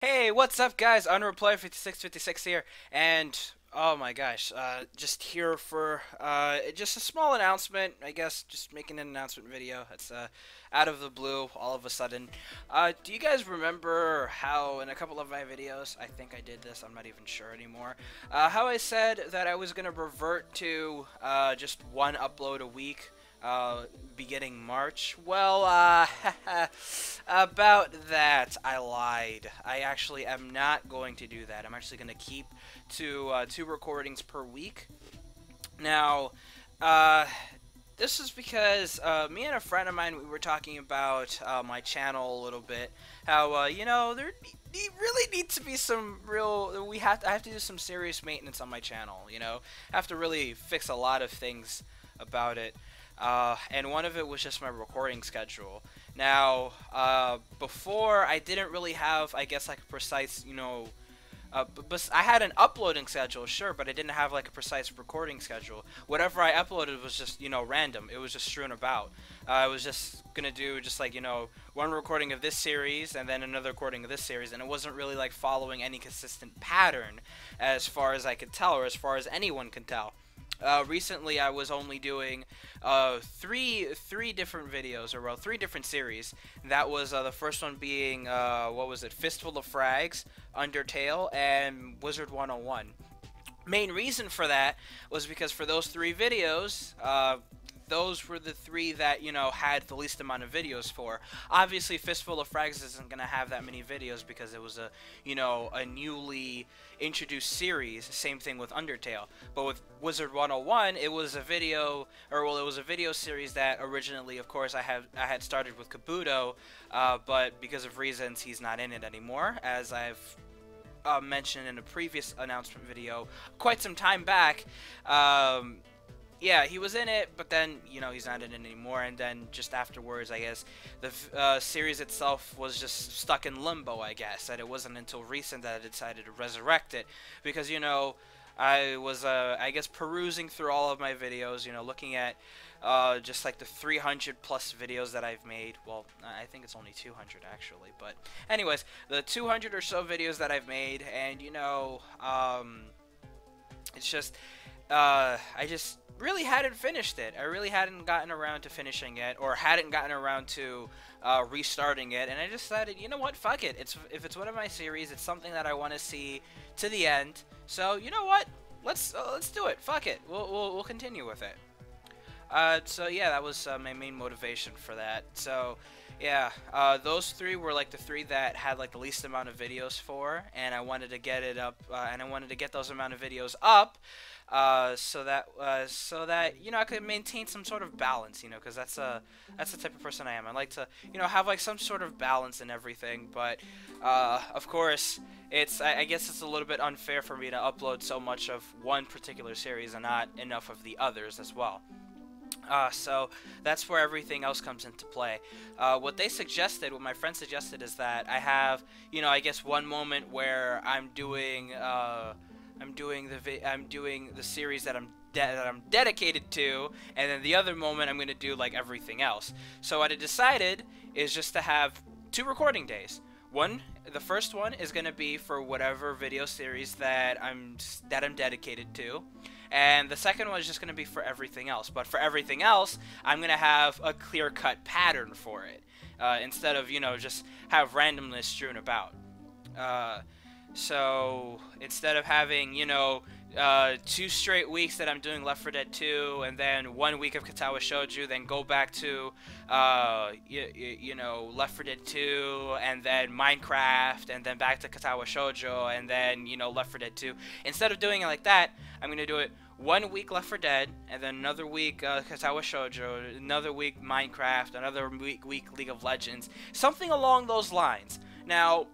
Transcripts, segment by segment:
Hey, what's up, guys? Unreplay5656 here, and oh my gosh, just here for just a small announcement. I guess just making an announcement video. It's out of the blue, all of a sudden. Do you guys remember how in a couple of my videos, I think I did this. I'm not even sure anymore. How I said that I was gonna revert to just one upload a week beginning March. Well, about that, I lied. I actually am not going to do that. I'm actually going to keep to two recordings per week. Now, uh, this is because me and a friend of mine, we were talking about my channel a little bit. How, really needs to be some real, I have to do some serious maintenance on my channel, I have to really fix a lot of things about it. And one of it was just my recording schedule. Now, before I didn't really have, I guess, like a precise, but I had an uploading schedule, sure, but I didn't have like a precise recording schedule. Whatever I uploaded was just, random. It was just strewn about. I was just gonna do just like, one recording of this series and then another recording of this series, and it wasn't really like following any consistent pattern as far as I could tell, or as far as anyone can tell. Recently, I was only doing three different videos, or well, three different series. That was the first one being what was it? Fistful of Frags, Undertale, and Wizard 101. Main reason for that was because for those three videos, those were the three that, had the least amount of videos for. Obviously, Fistful of Frags isn't going to have that many videos because it was a newly introduced series. Same thing with Undertale. But with Wizard 101, it was a video, or well, it was a video series that originally, of course, I had started with Kabuto, but because of reasons, he's not in it anymore, as I've mentioned in a previous announcement video quite some time back. Yeah, he was in it, but then, he's not in it anymore, and then just afterwards, I guess, the series itself was just stuck in limbo, I guess, and it wasn't until recent that I decided to resurrect it, because, I was, I guess, perusing through all of my videos, looking at, just like the 300 plus videos that I've made. Well, I think it's only 200 actually, but anyways, the 200 or so videos that I've made, and, it's just, I just really hadn't finished it. I really hadn't gotten around to finishing it, or hadn't gotten around to restarting it, and I decided, you know what, fuck it. If it's one of my series, it's something that I want to see to the end. So you know what, let's do it. Fuck it. We'll continue with it. So yeah, that was my main motivation for that. So yeah, those three were like the three that had like the least amount of videos for, and I wanted to get it up, and I wanted to get those amount of videos up, so that I could maintain some sort of balance, because that's the type of person I am. I like to, have like some sort of balance in everything, but of course, I guess it's a little bit unfair for me to upload so much of one particular series and not enough of the others as well. So that's where everything else comes into play. What my friend suggested, is that I have, I guess one moment where I'm doing the series that I'm dedicated to, and then the other moment I'm gonna do like everything else. So what I decided is just to have two recording days. The first one is gonna be for whatever video series that I'm dedicated to, and the second one is just gonna be for everything else. But for everything else, I'm gonna have a clear-cut pattern for it, instead of just have randomness strewn about. So instead of having 2 straight weeks that I'm doing Left 4 Dead 2, and then 1 week of Katawa Shoujo, then go back to Left 4 Dead 2, and then Minecraft, and then back to Katawa Shoujo, and then Left 4 Dead 2. Instead of doing it like that, I'm gonna do it 1 week Left 4 Dead, and then another week Katawa Shoujo, another week Minecraft, another week League of Legends, something along those lines. Now,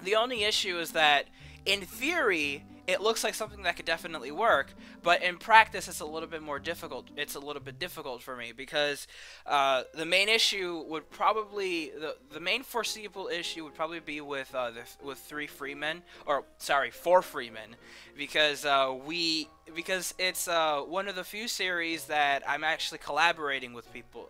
the only issue is that, in theory, it looks like something that could definitely work, but in practice it's a little bit more difficult. It's a little bit difficult for me because the main issue would probably the main foreseeable issue would probably be with with four Freemen, because because it's one of the few series that I'm actually collaborating with people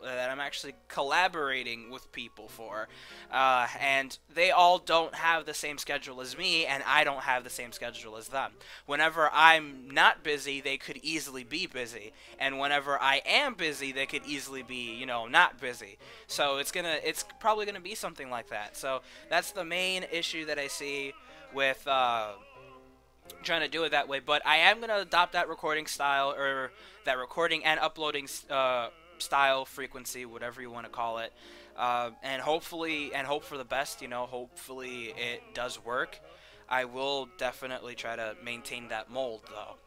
for, and they all don't have the same schedule as me, and I don't have the same schedule as them. Whenever I'm not busy, they could easily be busy, and whenever I am busy, they could easily be, you know, not busy. So it's probably gonna be something like that. So that's the main issue that I see with trying to do it that way. But I am gonna adopt that recording style, or that recording and uploading style, frequency, whatever you want to call it, and hope for the best. You know, hopefully it does work. I will definitely try to maintain that mold though.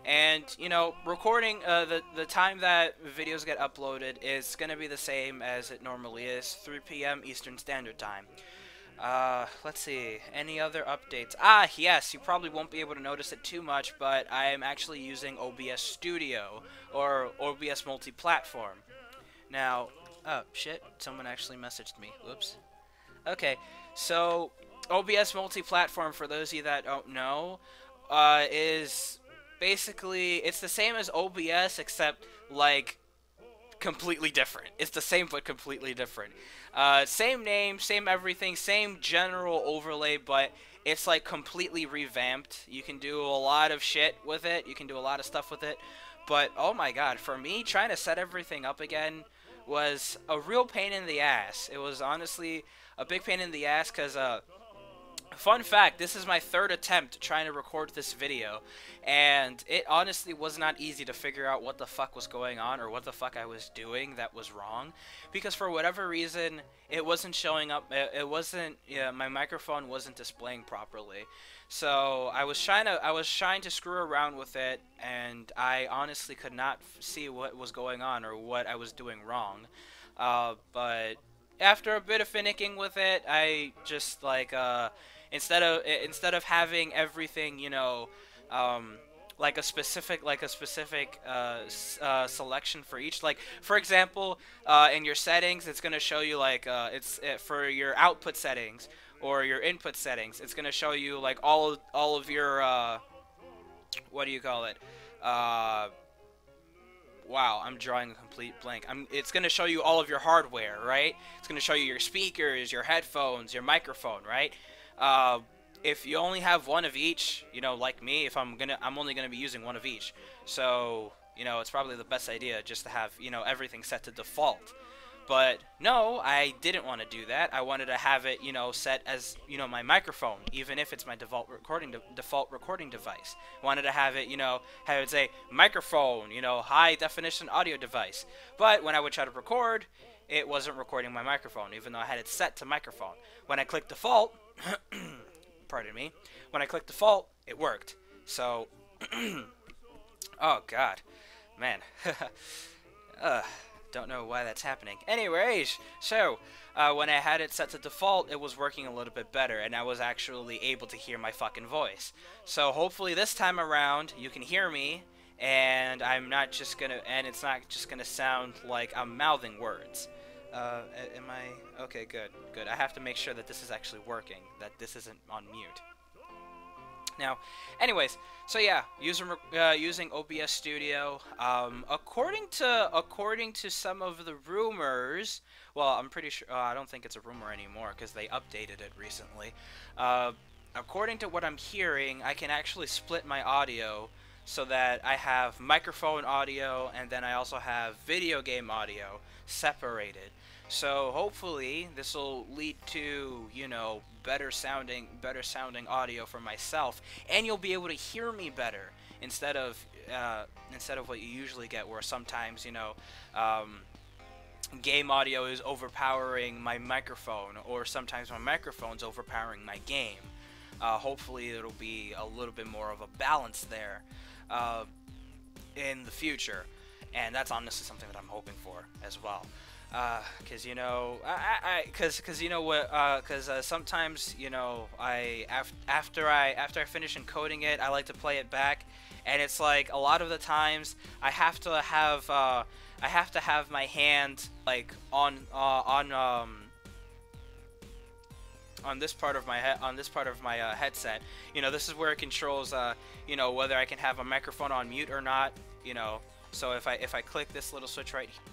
And you know, recording the time that videos get uploaded is gonna be the same as it normally is, 3 p.m. Eastern Standard Time. Let's see, any other updates? Ah, yes, you probably won't be able to notice it too much, but I am actually using OBS Studio, or OBS Multi-Platform. Now, oh, shit, someone actually messaged me, whoops. Okay, so, OBS Multi-Platform, for those of you that don't know, is basically, it's the same as OBS, except, like, completely different. It's the same, but completely different. Same name, same everything, same general overlay, but it's like completely revamped. You can do a lot of shit with it. You can do a lot of stuff with it. But oh my god, for me, trying to set everything up again was a real pain in the ass. It was honestly a big pain in the ass because, fun fact, this is my third attempt trying to record this video, and it honestly was not easy to figure out what the fuck was going on, or what the fuck I was doing that was wrong, because for whatever reason, it wasn't showing up, my microphone wasn't displaying properly. So I was trying to screw around with it, and I honestly could not see what was going on or what I was doing wrong. But after a bit of finicking with it, I just like instead of having everything, you know, like a specific selection for each. Like, for example, in your settings, it's gonna show you like for your output settings or your input settings. It's gonna show you like all of your what do you call it? Wow, I'm drawing a complete blank. It's going to show you all of your hardware, right? It's going to show you your speakers, your headphones, your microphone, right? If you only have one of each, you know, like me, I'm only going to be using one of each. So, you know, it's probably the best idea just to have, you know, everything set to default. But no, I didn't want to do that. I wanted to have it, you know, set as, you know, my microphone, even if it's my default recording device. I wanted to have it, you know, have it say microphone, you know, high definition audio device. But when I would try to record, it wasn't recording my microphone, even though I had it set to microphone. When I clicked default, pardon me, when I clicked default, it worked. So, oh god, man. Don't know why that's happening. Anyways, so when I had it set to default, it was working a little bit better, and I was actually able to hear my fucking voice. So hopefully this time around, you can hear me, and it's not just gonna sound like I'm mouthing words. Am I? Okay, good. I have to make sure that this is actually working, that this isn't on mute. Now, anyways, so yeah, using OBS Studio. According to some of the rumors, well, I'm pretty sure I don't think it's a rumor anymore because they updated it recently. According to what I'm hearing, I can actually split my audio so that I have microphone audio and then I also have video game audio separated. So hopefully this will lead to, you know, better sounding audio for myself, and you'll be able to hear me better instead of what you usually get, where sometimes, you know, game audio is overpowering my microphone, or sometimes my microphone's overpowering my game. Hopefully it'll be a little bit more of a balance there in the future, and that's honestly something that I'm hoping for as well. Cause you know, cause you know what, cause sometimes you know, after I finish encoding it, I like to play it back, and it's like a lot of the times I have to have my hand like on this part of my headset. You know, this is where it controls you know, whether I can have a microphone on mute or not. You know, so if I click this little switch right here,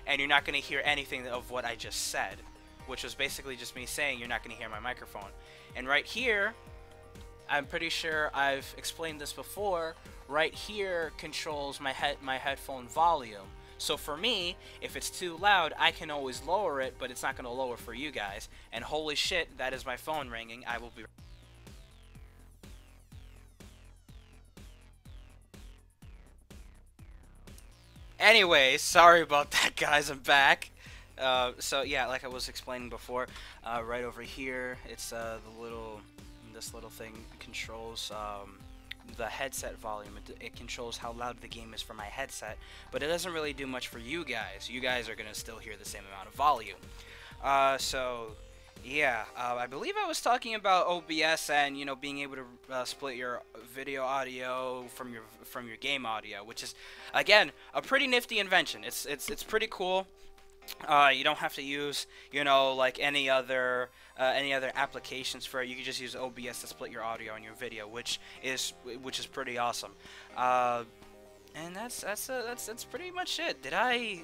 and you're not going to hear anything of what I just said, which was basically just me saying you're not going to hear my microphone. And right here, I'm pretty sure I've explained this before. Right here controls my headphone volume. So for me, if it's too loud, I can always lower it, but it's not going to lower for you guys. And holy shit, that is my phone ringing. I will be. Anyways, sorry about that, guys. I'm back. So yeah, like I was explaining before, right over here, it's this little thing controls the headset volume. It controls how loud the game is for my headset, but it doesn't really do much for you guys. You guys are gonna still hear the same amount of volume. So yeah, I believe I was talking about OBS and you know being able to split your video audio from your game audio, which is again a pretty nifty invention. It's pretty cool. You don't have to use, you know, like any other applications for it. You can just use OBS to split your audio and your video, which is pretty awesome. And that's pretty much it. Did I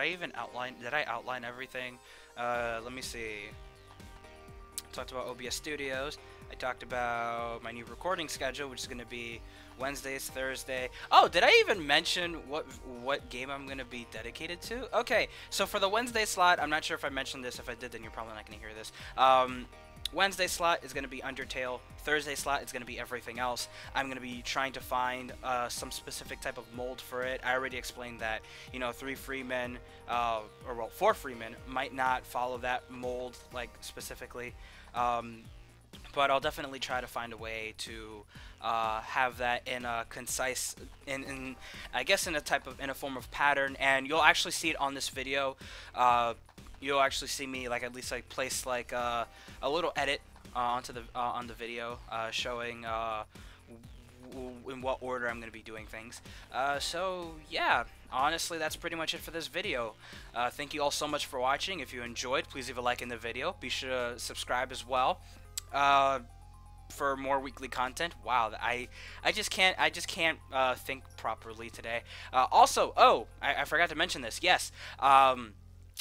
even outline? Did I outline everything? Let me see. Talked about OBS Studios. I talked about my new recording schedule, which is going to be Wednesdays, Thursday. Oh, did I even mention what game I'm going to be dedicated to? Okay, so for the Wednesday slot, I'm not sure if I mentioned this. If I did, then you're probably not going to hear this. Wednesday slot is going to be Undertale. Thursday slot is going to be everything else. I'm going to be trying to find some specific type of mold for it. I already explained that, you know, 4 free men might not follow that mold, like, specifically. But I'll definitely try to find a way to have that in a concise, I guess in a form of pattern, and you'll actually see it on this video. You'll actually see me like at least like place like a little edit onto the on the video showing in what order I'm going to be doing things. So yeah, honestly, that's pretty much it for this video. Thank you all so much for watching. If you enjoyed, please leave a like in the video. Be sure to subscribe as well. For more weekly content. Wow, I just can't think properly today. Also, oh, I forgot to mention this. Yes,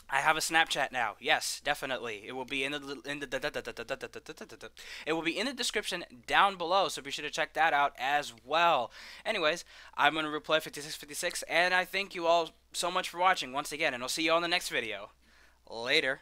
I have a Snapchat now. Yes, definitely. It will be in the it will be in the description down below. So be sure to check that out as well. Anyways, I'm gonna replay 5656, and I thank you all so much for watching once again, and I'll see you all in the next video. Later.